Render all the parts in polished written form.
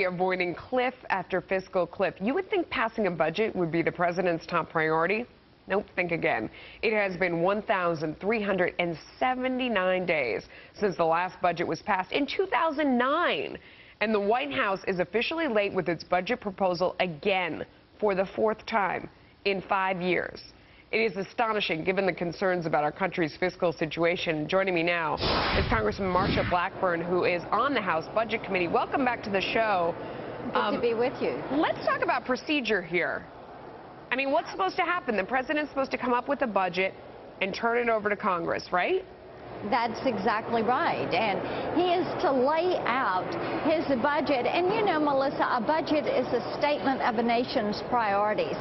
avoiding cliff after fiscal cliff. You would think passing a budget would be the president's top priority. Nope, think again. It has been 1,379 days since the last budget was passed in 2009. And the White House is officially late with its budget proposal again for the fourth time in 5 years. It is astonishing given the concerns about our country's fiscal situation. Joining me now is Congressman Marsha Blackburn, who is on the House Budget Committee. Welcome back to the show. Good to be with you. Let's talk about procedure here. I mean, what's supposed to happen? The president's supposed to come up with a budget and turn it over to Congress, right? That's exactly right. And he is to lay out his budget. And you know, Melissa, a budget is a statement of a nation's priorities.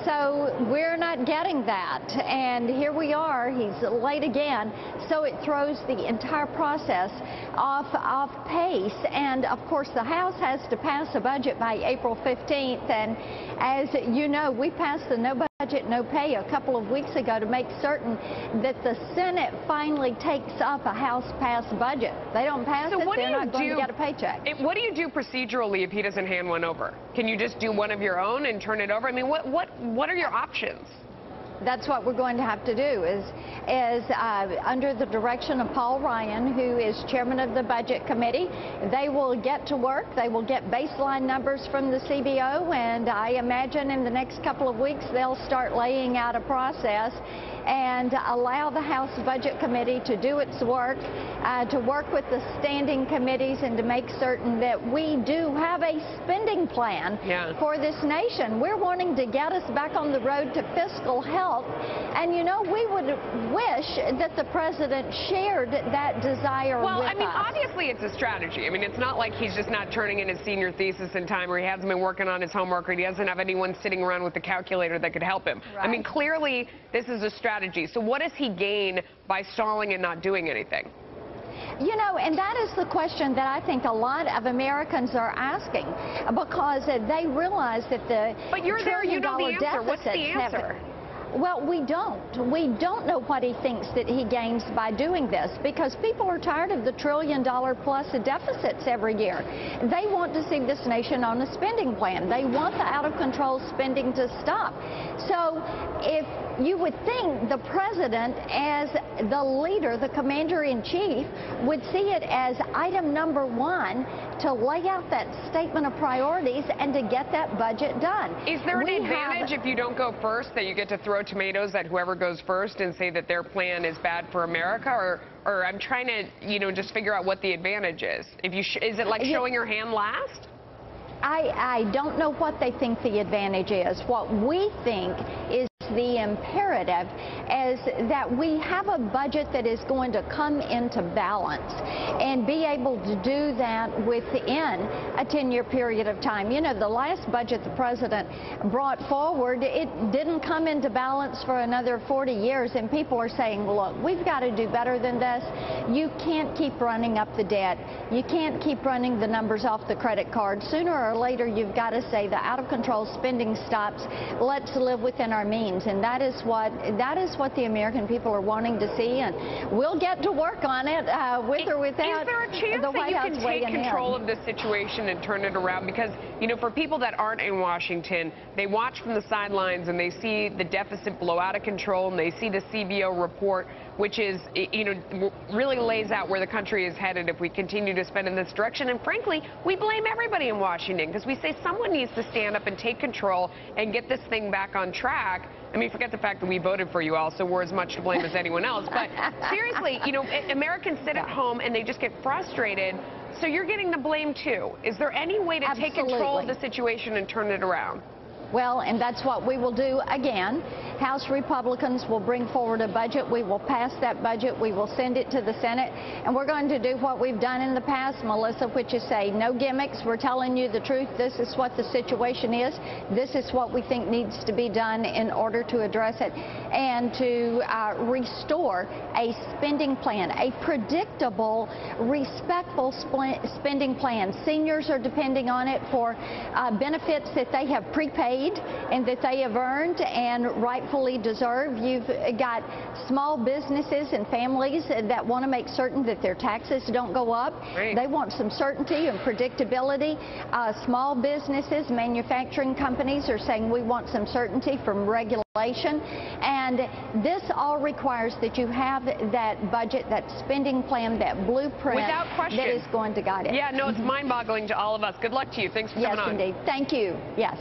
So we're not getting that. And here we are. He's late again. So it throws the entire process off pace. And of course, the House has to pass a budget by April 15th. And as you know, we passed the No Budget, No Pay a couple of weeks ago to make certain that the Senate finally takes up a House-passed budget. They don't pass it, they're not going to get a paycheck. What do you do procedurally if he doesn't hand one over? Can you just do one of your own and turn it over? I mean, what are your options? That's what we're going to have to do is under the direction of Paul Ryan, who is chairman of the Budget Committee, they will get to work. They will get baseline numbers from the CBO, and I imagine in the next couple of weeks they'll start laying out a process and allow the House Budget Committee to do its work, to work with the standing committees and to make certain that we do have a spending plan for this nation. We're wanting to get us back on the road to fiscal health, and you know, we would wish that the president shared that desire with us. Well, I mean, obviously it's a strategy. I mean, it's not like he's just not turning in his senior thesis in time, or he hasn't been working on his homework, or he doesn't have anyone sitting around with the calculator that could help him. Right. I mean, clearly this is a strategy. So what does he gain by stalling and not doing anything? You know, and that is the question that I think a lot of Americans are asking, because they realize that the But you're there, you know the answer. What's the answer? Well, we don't. We don't know what he thinks that he gains by doing this, because people are tired of the $1 trillion plus deficits every year. They want to see this nation on a spending plan. They want the out-of-control spending to stop. So if you would think the president, as the leader, the commander-in-chief, would see it as item number one to lay out that statement of priorities and to get that budget done. Is there an advantage if you don't go first, that you get to throw tomatoes at whoever goes first and say that their plan is bad for America? Or I'm trying to, you know, just figure out what the advantage is. If you is it like showing your hand last? I don't know what they think the advantage is. What we think is the imperative is that we have a budget that is going to come into balance and be able to do that within a 10-year period of time. You know, the last budget the president brought forward, it didn't come into balance for another 40 years, and people are saying, look, we've got to do better than this. You can't keep running up the debt. You can't keep running the numbers off the credit card. Sooner or later, you've got to say the out-of-control spending stops. Let's live within our means. And that is what the American people are wanting to see, and we'll get to work on it with or without the White House weighing in. Is there a chance that you can take control of this situation and turn it around? Because, you know, for people that aren't in Washington, they watch from the sidelines and they see the deficit blow out of control, and they see the CBO report, which is, you know, really lays out where the country is headed if we continue to spend in this direction. And frankly, we blame everybody in Washington, because we say someone needs to stand up and take control and get this thing back on track. I mean, forget the fact that we voted for you all, so we're as much to blame as anyone else. But seriously, you know, Americans sit at home and they just get frustrated. So you're getting the blame too. Is there any way to take control of the situation and turn it around? Well, and that's what we will do again. House Republicans will bring forward a budget. We will pass that budget. We will send it to the Senate. And we're going to do what we've done in the past, Melissa, which is say no gimmicks. We're telling you the truth. This is what the situation is. This is what we think needs to be done in order to address it and to restore a spending plan, a predictable, respectful spending plan. Seniors are depending on it for benefits that they have prepaid and that they have earned, and right rightfully deserve. You've got small businesses and families that want to make certain that their taxes don't go up. Right. They want some certainty and predictability. Small businesses, manufacturing companies are saying we want some certainty from regulation. And this all requires that you have that budget, that spending plan, that blueprint Without question. that is going to guide it. Yeah, no, it's mind-boggling to all of us. Good luck to you. Thanks for coming on. Yes, indeed. Thank you. Yes.